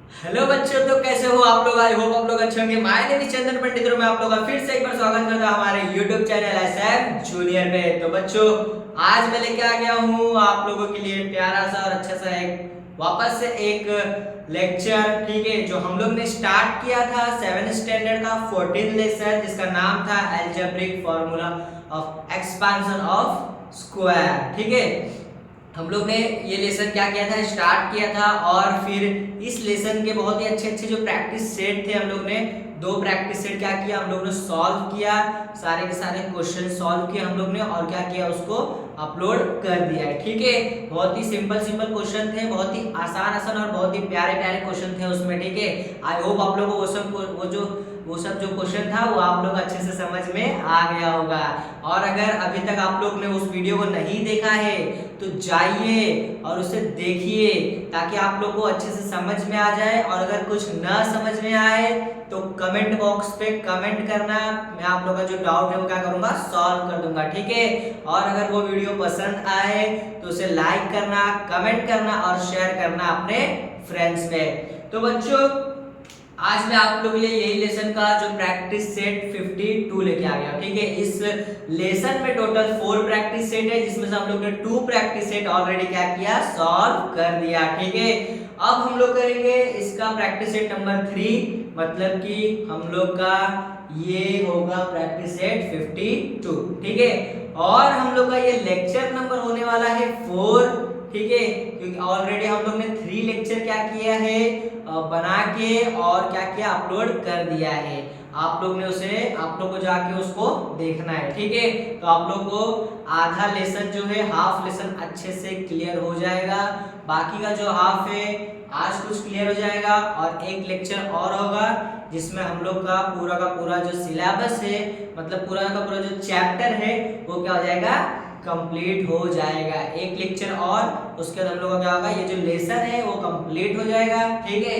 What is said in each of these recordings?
Hello बच्चों, तो कैसे हो आप लोग? आई होप आप लोग अच्छे होंगे। माय नेम इज चंदन पंडित और मैं आप लोगों का फिर से एक बार स्वागत करता हूं हमारे YouTube चैनल एसएम जूनियर पे। तो बच्चों, आज मैं लेके आ गया हूं आप लोगों के लिए प्यारा सा और अच्छा सा एक वापस से एक लेक्चर, ठीक है, जो हम लोग ने स्टार्ट किया था 7th स्टैंडर्ड का 14th लेसन, जिसका नाम था algebraic formula of expansion of square. ठीक है, हम लोग ने ये लेसन क्या किया था, स्टार्ट किया था, और फिर इस लेसन के बहुत ही अच्छे अच्छे जो प्रैक्टिस सेट थे, हम लोग ने 2 प्रैक्टिस सेट क्या किया, हम लोग ने सॉल्व किया, सारे के सारे क्वेश्चन सॉल्व किए हम लोग ने, और क्या किया, उसको अपलोड कर दिया है। ठीक है, बहुत ही सिंपल सिंपल क्वेश्चन थे, बहुत ही आसान आसान और बहुत ही प्यारे प्यारे क्वेश्चन थे उसमें। ठीक है, आई होप आप लोगों को वो सब जो क्वेश्चन था वो आप लोग अच्छे से समझ में आ गया होगा। और अगर अभी तक आप लोग ने उस वीडियो को नहीं देखा है तो जाइए और उसे देखिए, ताकि आप लोग को अच्छे से समझ में आ जाए। और अगर कुछ ना समझ में आए तो कमेंट बॉक्स पे कमेंट करना, मैं आप लोग का जो डाउट है वो क्या करूंगा, सॉल्व कर दूंगा। ठीक है, और अगर वो वीडियो पसंद आए तो उसे लाइक करना, कमेंट करना और शेयर करना अपने फ्रेंड्स में। तो बच्चों, आज मैं आप लोगों के लिए यही लेसन का जो प्रैक्टिस सेट 52 लेके आ गया। ठीक है, इस लेसन में टोटल 4 प्रैक्टिस सेट है, जिसमें से हम लोग ने 2 प्रैक्टिस सेट ऑलरेडी क्या किया, सॉल्व कर दिया। ठीक है, अब हम लोग करेंगे इसका प्रैक्टिस सेट नंबर 3, मतलब कि हम लोग का ये होगा प्रैक्टिस सेट 52। ठीक है, और हम लोग का ये लेक्चर नंबर होने वाला है 4। ठीक है, क्योंकि ऑलरेडी हम लोग ने 3 लेक्चर क्या किया है, बना के और क्या किया, अपलोड कर दिया है। आप लोग ने उसे, आप लोग को जाके उसको देखना है। ठीक है, तो आप लोग को आधा लेसन जो है, हाफ लेसन अच्छे से क्लियर हो जाएगा, बाकी का जो हाफ है आज कुछ क्लियर हो जाएगा, और एक लेक्चर और होगा जिसमें हम लोग का पूरा जो सिलेबस है, मतलब पूरा का पूरा जो चैप्टर है वो क्या हो जाएगा, कंप्लीट हो जाएगा। एक लेक्चर और उसके बाद हम लोग का क्या होगा, ये जो लेसन है वो कंप्लीट हो जाएगा। ठीक है,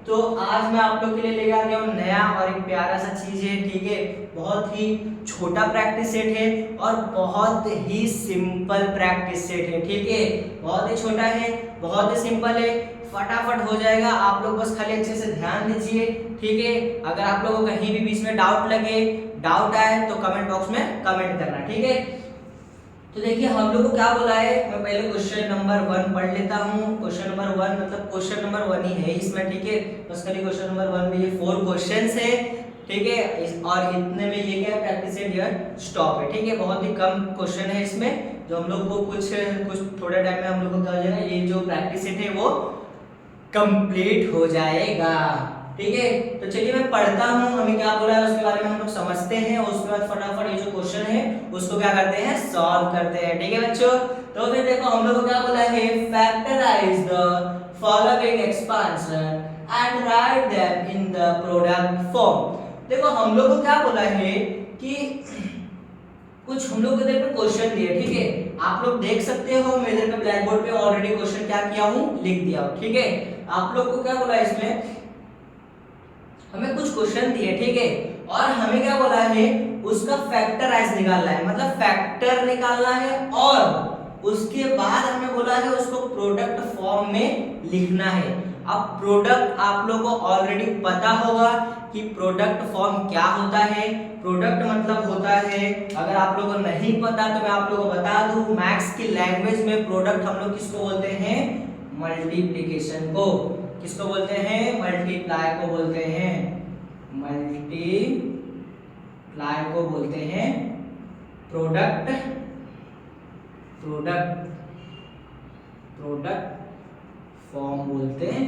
तो आज मैं आप लोग के लिए लेकर आ गया हूँ नया और एक प्यारा सा चीज है। ठीक है, बहुत ही छोटा प्रैक्टिस सेट है और बहुत ही सिंपल प्रैक्टिस सेट है। ठीक है, बहुत ही छोटा है, बहुत ही सिंपल है, फटाफट हो जाएगा। आप लोग बस खाली अच्छे से ध्यान दीजिए। ठीक है, अगर आप लोगों को कहीं भी बीच में डाउट लगे, डाउट आए तो कमेंट बॉक्स में कमेंट करना। ठीक है, तो देखिए हम लोग को क्या बोला है, मैं पहले क्वेश्चन नंबर 1 पढ़ लेता हूँ। क्वेश्चन नंबर 1 मतलब क्वेश्चन नंबर 1 ही है इसमें। ठीक है, बस खाली क्वेश्चन नंबर 1 में ये 4 क्वेश्चंस है। ठीक है, और इतने में ये क्या प्रैक्टिस सेट हियर स्टॉप है। ठीक है, बहुत ही कम क्वेश्चन है इसमें, जो हम लोग को कुछ थोड़े टाइम में हम लोग को क्या हो जाएगा, ये जो प्रैक्टिस सेट है वो कंप्लीट हो जाएगा। ठीक है, तो चलिए मैं पढ़ता हूँ, हमें क्या बोला है उसके बारे में हम लोग समझते हैं, और उसके बाद फटाफट ये जो क्वेश्चन है उसको क्या करते हैं, सॉल्व करते हैं। ठीक है बच्चों, तो फिर देखो हम लोग को क्या बोला है, factorize the following expansion and write them in the product form. देखो हम लोग को क्या बोला है कि कुछ हम लोग इधर पे क्वेश्चन दिए। ठीक है, आप लोग देख सकते हो, मैं इधर पे ब्लैक बोर्ड पे ऑलरेडी क्वेश्चन क्या किया हूँ, लिख दिया हूँ। ठीक है, आप लोग को क्या बोला है, इसमें हमें कुछ क्वेश्चन दिए। ठीक है, और हमें क्या बोला है, उसका फैक्टराइज निकालना है, मतलब फैक्टर निकालना है, और उसके बाद हमें बोला है उसको प्रोडक्ट फॉर्म में लिखना है। अब प्रोडक्ट आप लोग को ऑलरेडी पता होगा कि प्रोडक्ट फॉर्म क्या होता है। प्रोडक्ट मतलब होता है, अगर आप लोगों को नहीं पता तो मैं आप लोगों को बता दूं, मैथ्स की लैंग्वेज में प्रोडक्ट हम लोग किसको बोलते हैं, मल्टीप्लिकेशन को। किसको बोलते हैं, मल्टीप्लाई को बोलते हैं, मल्टीप्लाई को बोलते हैं प्रोडक्ट फॉर्म बोलते हैं।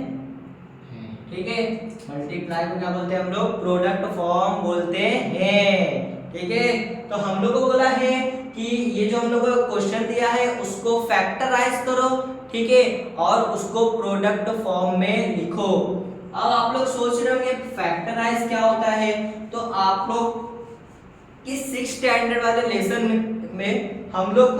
ठीक है, मल्टीप्लाई को क्या बोलते हैं हम लोग, प्रोडक्ट फॉर्म बोलते हैं। ठीक है, तो हम लोग को बोला है कि ये जो हम लोग को क्वेश्चन दिया है उसको फैक्टराइज करो। ठीक है, और उसको प्रोडक्ट फॉर्म में लिखो। अब आप लोग सोच रहे होंगे फैक्टराइज क्या होता है, तो आप लोग इस 6 स्टैंडर्ड वाले लेसन में हम लोग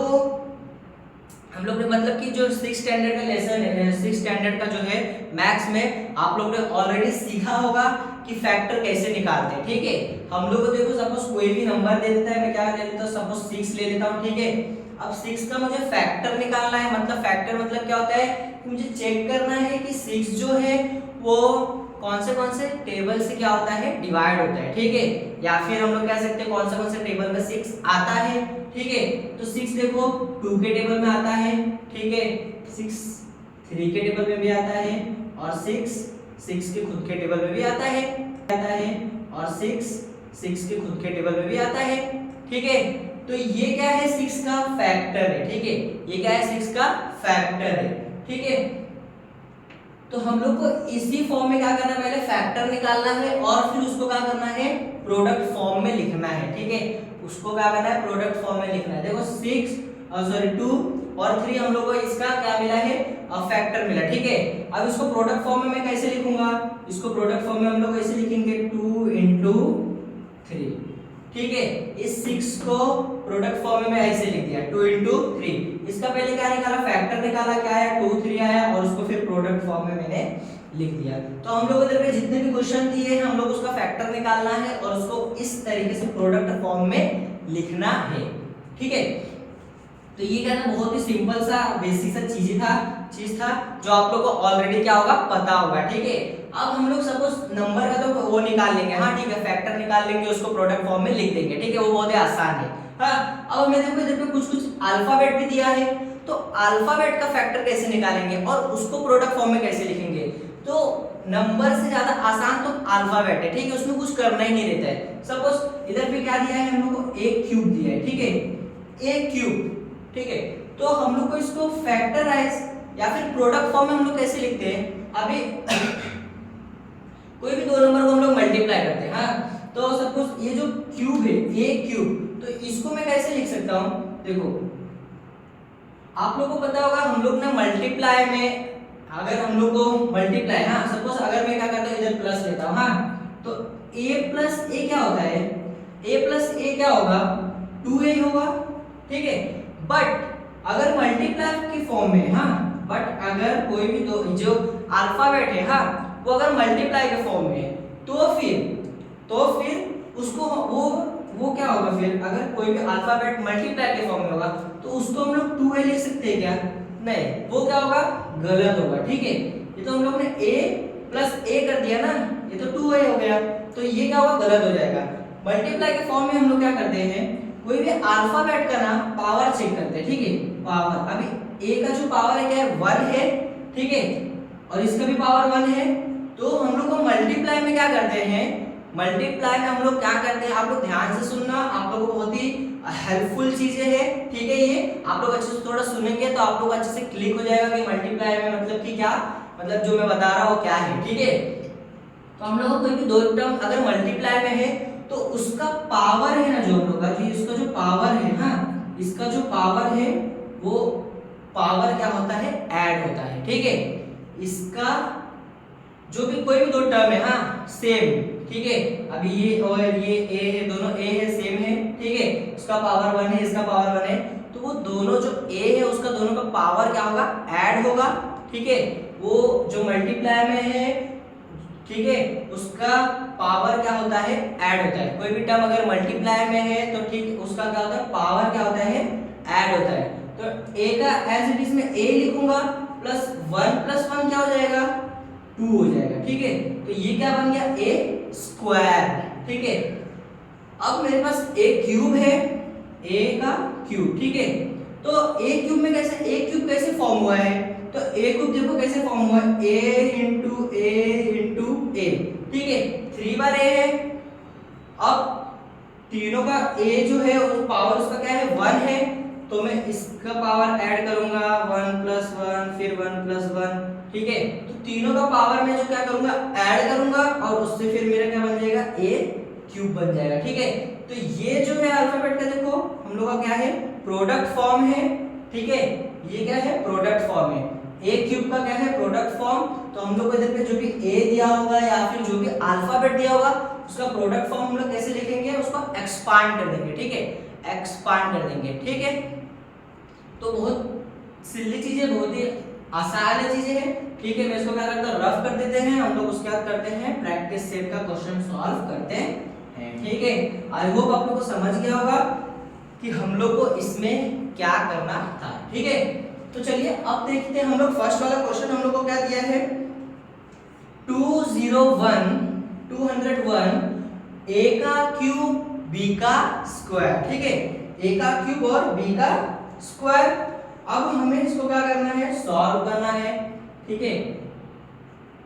ने मतलब कि जो 6 स्टैंडर्ड का लेसन है, 6 स्टैंडर्ड का जो है मैथ्स में, आप लोग ने ऑलरेडी सीखा होगा कि फैक्टर कैसे निकालते हैं। ठीक है, हम लोग को देखो सपोज कोई भी नंबर दे देता है, मैं क्या ले लेता हूँ, सपोज 6 ले लेता हूँ। ठीक है, अब 6 का मुझे फैक्टर निकालना है, मतलब फैक्टर मतलब क्या होता है कि मुझे चेक करना है कि 6 जो है वो कौन से टेबल से क्या होता है डिवाइड होता है, ठीक है। या फिर हम लोग कह सकते हैं कौन से टेबल में 6 आता है, ठीक है। तो 6 देखो 2 के टेबल में आता है, ठीक है। 6 3 के टेबल में भी आता है, और 6 के खुद के टेबल में भी आता है, और 6 के खुद के टेबल में भी आता है, ठीक है। तो ये क्या है 6 का फैक्टर है, ठीक है। ये क्या है 6 का फैक्टर है, ठीक है। तो हम लोग को इसी फॉर्म में क्या करना है, पहले फैक्टर निकालना है और फिर उसको क्या करना है प्रोडक्ट फॉर्म में लिखना है, ठीक है। उसको क्या करना है प्रोडक्ट फॉर्म में लिखना है। देखो 2 और 3 हम लोग को इसका क्या मिला है फैक्टर मिला, ठीक है। अब इसको प्रोडक्ट फॉर्म में मैं कैसे लिखूंगा, इसको प्रोडक्ट फॉर्म में हम लोग कैसे लिखेंगे 2 into 3, ठीक है। इस 6 को प्रोडक्ट फॉर्म में ऐसे लिख दिया 2 into 3। इसका पहले क्या निकाला फैक्टर निकाला, क्या आया 2 3 आया, और उसको फिर प्रोडक्ट फॉर्म में मैंने लिख दिया। तो हम लोग इधर पे जितने भी क्वेश्चन दिए हैं हम लोग उसका फैक्टर निकालना है और उसको इस तरीके से प्रोडक्ट फॉर्म में लिखना है, ठीक है। तो ये क्या था बहुत ही सिंपल सा बेसिक सा चीज था जो आप लोग को ऑलरेडी क्या होगा पता होगा, ठीक है। अब हम लोग सपोज नंबर का तो वो निकाल लेंगे, हाँ ठीक है, फैक्टर निकाल लेंगे, उसको प्रोडक्ट फॉर्म में लिख देंगे, ठीक है, वो बहुत ही आसान है। हाँ, अब हमें देखो इधर पे कुछ अल्फाबेट भी दिया है, तो अल्फाबेट का फैक्टर कैसे निकालेंगे और उसको प्रोडक्ट फॉर्म में कैसे लिखेंगे। तो नंबर से ज्यादा आसान तो अल्फाबेट है, ठीक है, उसमें कुछ करना ही नहीं रहता है। सपोज इधर पे क्या दिया है हम लोग को एक क्यूब दिया है, ठीक है, एक क्यूब, ठीक है। तो हम लोग को इसको फैक्टराइज या फिर प्रोडक्ट फॉर्म में हम लोग कैसे लिखते हैं, अभी कोई भी दो नंबर को हम लोग मल्टीप्लाई करते हैं, हाँ। तो सपोज ये जो क्यूब है एक क्यूब, तो इसको मैं कैसे लिख सकता हूं, देखो आप लोगों को पता होगा हम लोग ना मल्टीप्लाई में अगर हम लोग को मल्टीप्लाई, हाँ सपोज अगर मैं क्या करता हूं इधर प्लस लेता हूं, हाँ, तो a प्लस ए क्या होता है, a प्लस ए क्या होगा 2a होगा, ठीक है। बट अगर मल्टीप्लाई की फॉर्म में, हाँ, बट अगर कोई भी दो जो अल्फाबेट है, हाँ, वो अगर मल्टीप्लाई के फॉर्म में है तो फिर उसको वो क्या होगा, फिर अगर कोई भी अल्फाबेट मल्टीप्लाई के फॉर्म में होगा तो उसको हम लोग 2a लिख सकते हैं क्या, नहीं, वो क्या होगा गलत होगा, ठीक है। ये तो हम लोग ने a प्लस a कर दिया ना, ये तो 2a हो गया, तो ये क्या होगा गलत हो जाएगा। मल्टीप्लाई के फॉर्म में हम लोग क्या करते हैं कोई भी अल्फाबेट का ना पावर चेक करते हैं, ठीक है, पावर। अभी a का जो पावर है क्या है 1 है, ठीक है, और इसका भी पावर 1 है। तो हम लोग को मल्टीप्लाई में क्या करते हैं, मल्टीप्लाई में हम लोग क्या करते हैं, आप लोग ध्यान से सुनना, आप लोगों को बहुत ही हेल्पफुल चीजें हैं, ठीक है। ये आप लोग अच्छे से थोड़ा सुनेंगे तो आप लोग अच्छे से क्लिक हो जाएगा कि मल्टीप्लाई में मतलब कि क्या, मतलब जो मैं बता रहा हूँ क्या है, ठीक है। तो हम लोग को कोई भी दो टर्म अगर मल्टीप्लाई में है तो उसका पावर है ना जो हम लोग का जो इसका जो पावर है, हाँ, इसका जो पावर है वो पावर क्या होता है ऐड होता है, ठीक है। इसका जो भी कोई भी दो टर्म है, हाँ, सेम, ठीक है। अभी ये और ये a है, दोनों a है, सेम है, ठीक है, उसका पावर 1 है, इसका पावर 1 है, तो वो दोनों जो a है उसका दोनों का पावर क्या होगा ऐड होगा, ठीक है। वो जो मल्टीप्लाई में है, ठीक है, उसका पावर क्या होता है ऐड होता है। कोई भी टर्म अगर मल्टीप्लाई में है तो ठीक उसका क्या होता है पावर क्या होता है ऐड होता है। तो a का एज इट इज में a लिखूंगा प्लस 1 प्लस 1 क्या हो जाएगा 2 हो जाएगा, ठीक है। तो ये क्या बन गया a स्क्वायर, ठीक है। अब मेरे पास एक क्यूब है, a का क्यूब, ठीक है। तो a क्यूब में कैसे a क्यूब कैसे फॉर्म हुआ है, तो a क्यूब देखो कैसे फॉर्म हुआ है a इंटू a, ठीक है, 3 बार a है। अब तीनों का a जो है उस पावर उसका क्या है 1 है, तो मैं इसका पावर ऐड करूंगा 1 प्लस 1 फिर 1 प्लस 1, ठीक है। तो तीनों का पावर में जो क्या करूंगा ऐड करूंगा और उससे फिर मेरा क्या बन जाएगा a क्यूब बन जाएगा, ठीक है। तो ये जो है अल्फाबेट का देखो हम लोग का क्या है प्रोडक्ट फॉर्म है, ठीक है, ये क्या है प्रोडक्ट फॉर्म है। a क्यूब का क्या है प्रोडक्ट फॉर्म, तो हम लोग को इधर पे जो भी a दिया होगा या फिर जो भी अल्फाबेट दिया होगा उसका प्रोडक्ट फॉर्म हम लोग कैसे लिखेंगे, उसको एक्सपांड कर देंगे, ठीक है, एक्सपांड कर देंगे, ठीक है। तो बहुत सिली चीजें, बहुत ही आसान चीजें हैं, ठीक है। मैं इसको क्या करता हूँ रफ कर देते हैं, हम लोग उसके बाद करते हैं प्रैक्टिस सेट का क्वेश्चन सॉल्व करते हैं, ठीक है। आई होप आप लोग को समझ गया होगा। कि हम लोग को इसमें क्या करना था। ठीक है, तो चलिए अब देखते हैं हम लोग फर्स्ट वाला क्वेश्चन हम लोग को क्या दिया है 201 a का क्यूब b का स्क्वायर। ठीक है, a का क्यूब और b का स्क्वायर। अब हमें इसको क्या करना है सॉल्व करना है। ठीक है,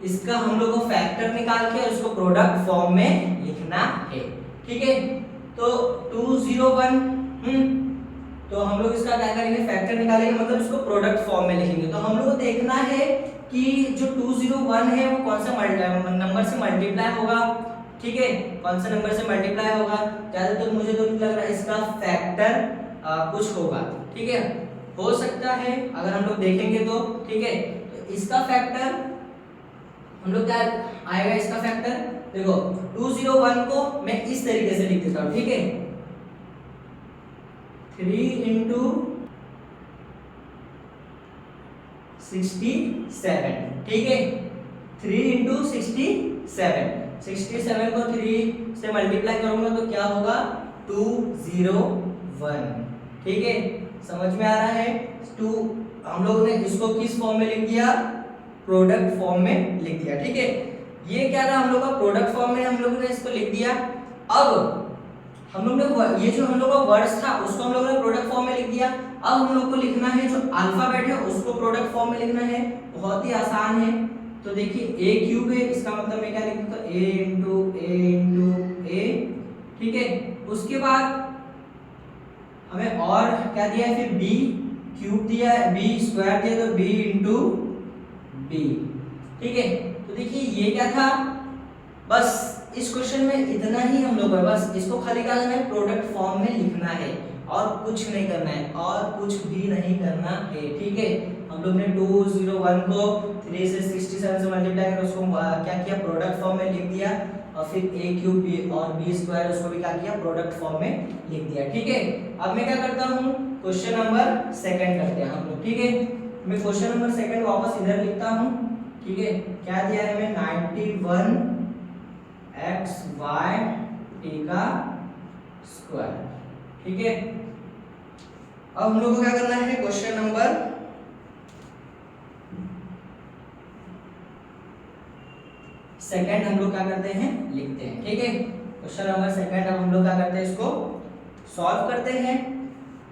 इसका हम लोग को फैक्टर निकाल के उसको प्रोडक्ट फॉर्म में लिखना है। ठीक है, तो 201 तो हम लोग इसका क्या करेंगे फैक्टर निकालेंगे, मतलब इसको प्रोडक्ट फॉर्म में लिखेंगे। तो हम लोग को देखना है कि जो 201 है वो कौन सा नंबर से मल्टीप्लाई होगा। ठीक है, कौन सा नंबर से मल्टीप्लाई होगा, ज्यादातर मुझे तो लग रहा है इसका फैक्टर कुछ होगा। ठीक है, हो सकता है अगर हम लोग देखेंगे तो। ठीक है, तो इसका फैक्टर हम लोग क्या आएगा, इसका फैक्टर देखो 201 को मैं इस तरीके से लिख देता हूं। ठीक है, 3 into 67। ठीक है, 3 into 67 को 3 से मल्टीप्लाई करूंगा तो क्या होगा 201। ठीक है, समझ में आ रहा है। हम लोग ने इसको किस फॉर्म में लिख दिया, प्रोडक्ट फॉर्म में लिख दिया। ठीक है, ये क्या था हम लोग का प्रोडक्ट फॉर्म में हम लोग ने इसको लिख दिया। अब हम लोग ने ये जो हम लोग का वर्ड्स था उसको हम लोग ने प्रोडक्ट फॉर्म में लिख दिया। अब हम लोग को लिखना है जो अल्फाबेट है उसको प्रोडक्ट फॉर्म में लिखना है, बहुत ही आसान है। तो देखिए a क्यूब है, इसका मतलब मैं क्या लिख दूंगा a into a। ठीक है, उसके बाद हमें और क्या दिया है फिर b क्यूब दिया है, b स्क्वायर दिया तो b into b। ठीक है, तो देखिए ये क्या था, बस इस क्वेश्चन में इतना ही हम लोग है, बस इसको खाली क्या करना है प्रोडक्ट फॉर्म में लिखना है और कुछ नहीं करना है, और कुछ भी नहीं करना है। ठीक है, हम लोग ने 201 को 3 से 67 से मल्टीप्लाई कर उसको क्या किया प्रोडक्ट फॉर्म में लिख दिया, और फिर a क्यूब b और b स्क्वायर उसको भी क्या किया प्रोडक्ट फॉर्म में लिख दिया। ठीक है, अब मैं क्या करता हूँ क्वेश्चन नंबर सेकंड करते हैं हम लोग। ठीक है, मैं क्वेश्चन नंबर सेकंड वापस इधर लिखता हूँ। ठीक है, क्या दिया है हमें 91xy t का स्क्वायर। ठीक है, अब हम लोग को क्या करना है क्वेश्चन नंबर सेकंड हम लोग क्या करते हैं लिखते हैं। ठीक है, क्वेश्चन नंबर सेकंड अब हम लोग क्या करते हैं इसको सॉल्व करते हैं।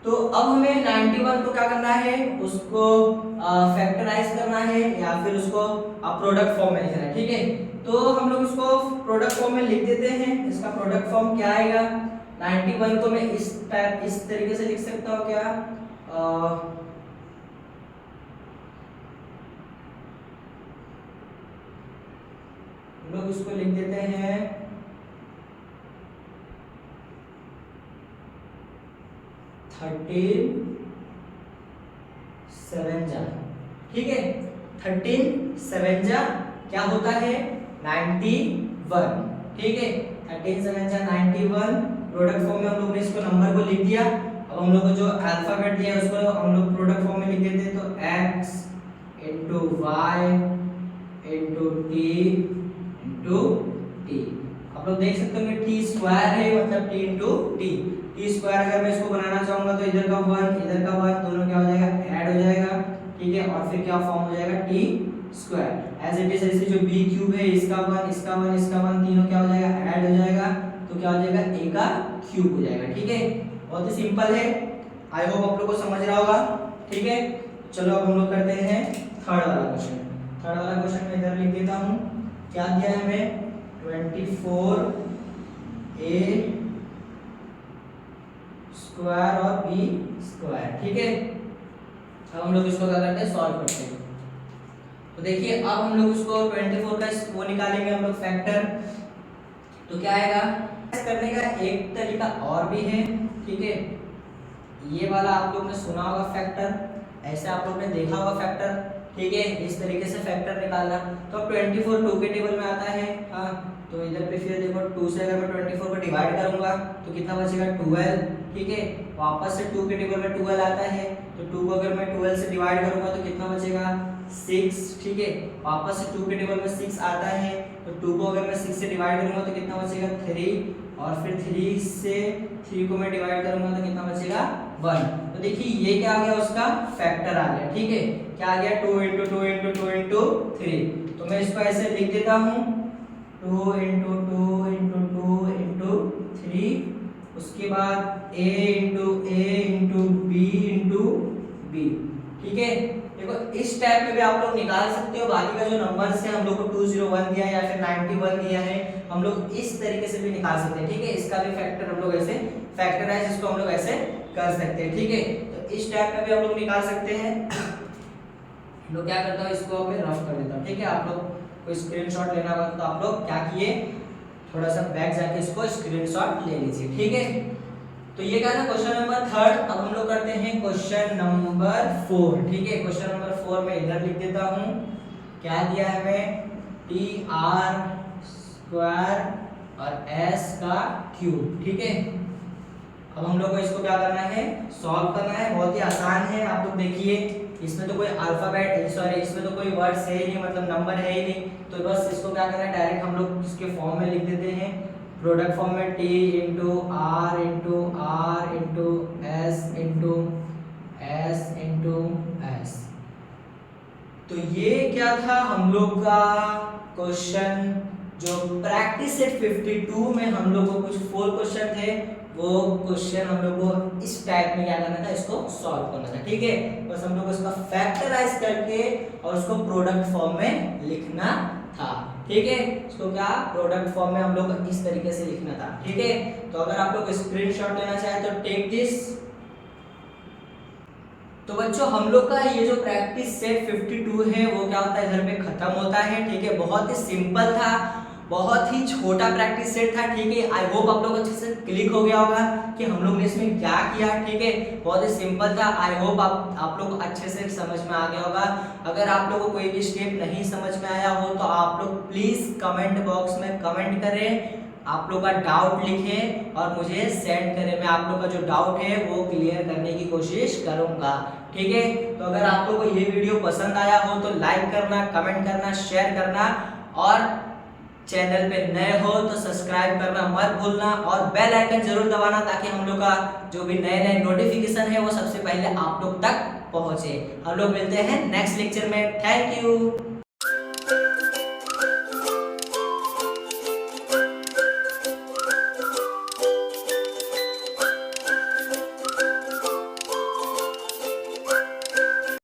तो अब हमें 91 को क्या करना है उसको फैक्टराइज करना है या फिर उसको प्रोडक्ट फॉर्म में लिखना है। ठीक है, तो हम लोग उसको प्रोडक्ट फॉर्म में लिख देते हैं। इसका प्रोडक्ट फॉर्म क्या आएगा 91 को मैं इस तरीके से लिख सकता हूँ क्या हम लोग इसको लिख देते हैं 13 7 जा। ठीक है, 13 7 जा क्या होता है 91। ठीक है, 13 7 जा 91। प्रोडक्ट फॉर्म में हम लोग ने इसको नंबर को लिख दिया। अब हम लोग को जो अल्फाबेट दिया है उसको हम लोग प्रोडक्ट फॉर्म में लिख देते हैं। तो x into y into t into t। आप लोग देख सकते हो कि t स्क्वायर है मतलब t into t। t square अगर मैं इसको बनाना चाहूंगा तो इधर का 1 इधर का 1 दोनों क्या हो जाएगा ऐड हो जाएगा। ठीक है, और फिर क्या फॉर्म हो जाएगा t square. As it is ऐसे जो b क्यूब है इसका 1 इसका 1 इसका 1 तीनों क्या हो जाएगा ऐड हो जाएगा, तो क्या हो जाएगा a का क्यूब हो जाएगा। ठीक है, बहुत ही सिंपल है, आई होप आप लोग को समझ रहा होगा। ठीक है, चलो अब हम लोग करते हैं थर्ड वाला क्वेश्चन। थर्ड वाला क्वेश्चन मैं इधर लिख देता हूँ। क्या दिया है हमें 24a स्क्वायर और b स्क्वायर। ठीक है, अब हम लोग इसको क्या करते हैं सॉल्व करते हैं। तो देखिए अब हम लोग उसको 24 का वो निकालेंगे हम लोग फैक्टर। तो क्या आएगा करने का एक तरीका और भी है। ठीक है, ये वाला आप लोग ने सुना होगा फैक्टर, ऐसे आप लोग ने देखा होगा फैक्टर। ठीक है, इस तरीके से फैक्टर निकालना। तो अब 24 2 के टेबल में आता है। हाँ, तो इधर पे फिर देखो 2 से अगर मैं 24 को डिवाइड करूंगा तो कितना बचेगा 12। ठीक है, वापस से 2 के टेबल में 12 आता है तो 2 को अगर मैं 12 से डिवाइड करूंगा तो कितना बचेगा 6, ठीक है, वापस से 2 के टेबल में 6 आता है, तो 2 को अगर मैं 6 से डिवाइड करूंगा तो कितना बचेगा 3, और फिर 3 से 3 को मैं डिवाइड करूंगा तो कितना बचेगा 1। तो देखिए ये क्या आ गया, उसका फैक्टर आ गया, ठीक है, क्या आ गया 2 × 2 × 2 × 3। तो मैं इसको ऐसे लिख देता हूँ 2 × 2 × 2 × 3, उसके बाद a × b × b, ठीक है। देखो इस टाइप में भी आप लोग निकाल सकते हो, बाकी का जो नंबर्स है हम लोग को 201 दिया है या फिर 91 दिया है, हम लोग इस तरीके से भी निकाल सकते हैं, ठीक है। इसका भी फैक्टर हम लोग ऐसे फैक्टराइज इसको हम लोग ऐसे कर सकते हैं, ठीक है। तो इस टाइप में भी हम लोग निकाल सकते हैं। हम लोग क्या करता हूँ, इसको मैं रफ कर देता हूँ, ठीक है। आप लोग को स्क्रीनशॉट लेना होगा तो आप लोग क्या किए, थोड़ा सा बैक जाके इसको स्क्रीनशॉट ले लीजिए, ठीक है। तो ये क्या था क्वेश्चन नंबर 3। अब हम लोग करते हैं क्वेश्चन नंबर 4, ठीक है। क्वेश्चन नंबर 4 में इधर लिख देता हूँ, क्या दिया है हमें, TR² और S का क्यूब, ठीक है। अब हम लोग को इसको क्या करना है, सॉल्व करना है, बहुत ही आसान है। आप लोग देखिए इसमें तो कोई अल्फाबेट इसमें तो कोई वर्ड्स है ही नहीं, मतलब नंबर है ही नहीं, तो बस इसको क्या करना है, डायरेक्ट हम लोग इसके फॉर्म में लिख देते हैं, प्रोडक्ट फॉर्म में T × R × S × S। तो ये क्या था हम लोग का क्वेश्चन, जो प्रैक्टिस सेट 52 में हम लोग को कुछ 4 क्वेश्चन थे, वो क्वेश्चन हम लोग को इस टाइप में क्या करना था, इसको सॉल्व करना था, ठीक है। बस हम लोग को इसका फैक्टराइज करके और उसको प्रोडक्ट फॉर्म में लिखना था, ठीक है। इसको क्या प्रोडक्ट फॉर्म में हम लोग को इस तरीके से लिखना था, ठीक है। तो अगर आप लोग स्क्रीनशॉट लेना चाहे तो टेक दिस। तो बच्चों हम लोग का ये जो प्रैक्टिस सेट 52 है वो क्या होता है, इधर पे खत्म होता है, ठीक है। बहुत ही सिंपल था, बहुत ही छोटा प्रैक्टिस सेट था, ठीक है। आई होप आप लोग अच्छे से क्लिक हो गया होगा कि हम लोग ने इसमें क्या किया, ठीक है। बहुत ही सिंपल था, आई होप आप लोग अच्छे से समझ में आ गया होगा। अगर आप लोगों को कोई भी स्टेप नहीं समझ में आया हो तो आप लोग प्लीज कमेंट बॉक्स में कमेंट करें, आप लोग का डाउट लिखें और मुझे सेंड करें, मैं आप लोग का जो डाउट है वो क्लियर करने की कोशिश करूंगा, ठीक है। तो अगर आप लोग को ये वीडियो पसंद आया हो तो लाइक करना, कमेंट करना, शेयर करना, और चैनल पे नए हो तो सब्सक्राइब करना मत भूलना, और बेल आइकन जरूर दबाना ताकि हम लोग का जो भी नए नए नोटिफिकेशन है वो सबसे पहले आप लोग तक पहुंचे। हम लोग मिलते हैं नेक्स्ट लेक्चर में, थैंक यू।